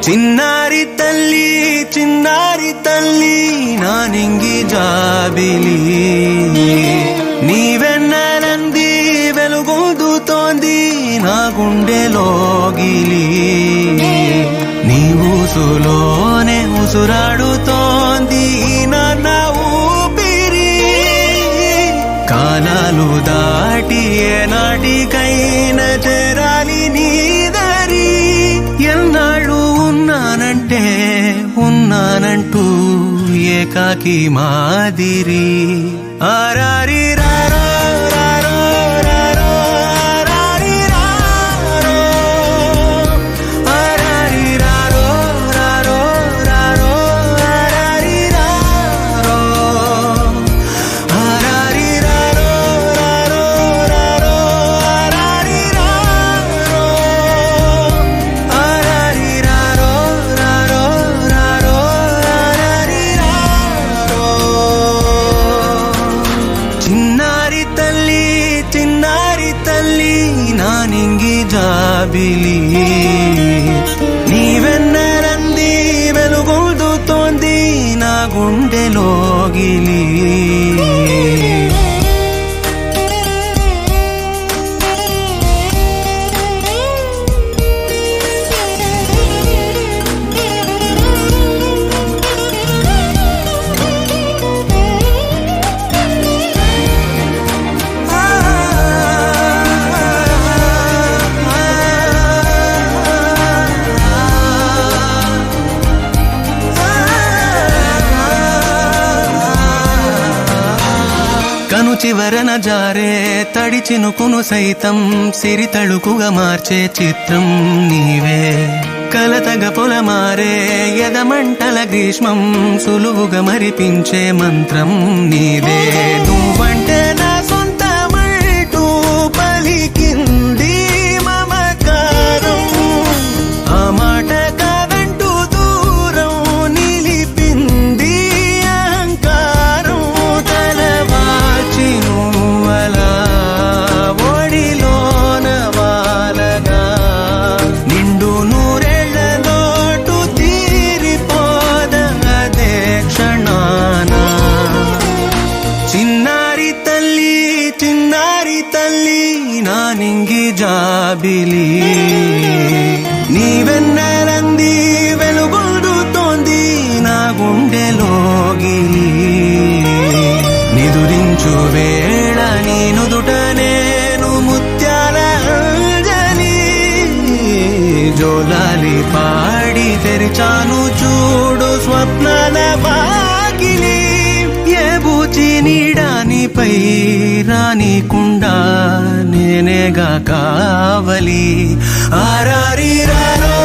చిన్నారి తల్లి నానింగి జాబిలి నీవెన్నెలంది వెలుగొందుతోంది నా గుండెలోగిలి నీ ఊసులోనే ఉసురాడుతోంది నాన్న ఊపిరి కాలాలు దాటి ఏనాటికైనా చేరాలి నీ దరి ఎన్నాళ్ళు ఉన్నానంటూ ఏకాకి మాదిరి ఆరారి రారో రారో రారో ఆరారి రారో ఆరారి రారో రారో రారో ఆరారి రారో ఆరారి రారో రారో రారో ఆరారి రారో ఆరారి రారో రారో రారో ఆరారి రారో చిన్నారి తల్లి నానింగి జాబిలి నీవెన్నెలంది వెలుగొందుతోంది నా గుండెలోగిలి కను చివరన జారే తడి చినుకును సైతం సిరి తళుకుగా మార్చే చిత్రం నీవే కలతగ పొలమారే ఎదమంటల గ్రీష్మం సులువుగా మరిపించే మంత్రం నీదే నువ్వంటే నా సొంతమంటూ పలికింది మమకారం ఆ మాట కాదంటూ దూరం నిలిపింది అహంకారం తలవాచి నువ్వలా ఒడిలోన వాలగా నిండు నూరేళ్ల లోటు తీరిపోదదే క్షణాన చిన్నారి తల్లి నానింగి జాబిలి నీవెన్నెలంది వెలుగొందుతోంది నా గుండెలోగిలి నిదురించు వేళ నీ నుదుట నేను ముత్యాల అంజలి జోలాలి పాడి తెరిచాను చూడు స్వప్నాల వాకిలి ఏ బూచి నీడానిపై రానికుండా నేనేగా కావలి ఆరారి రారో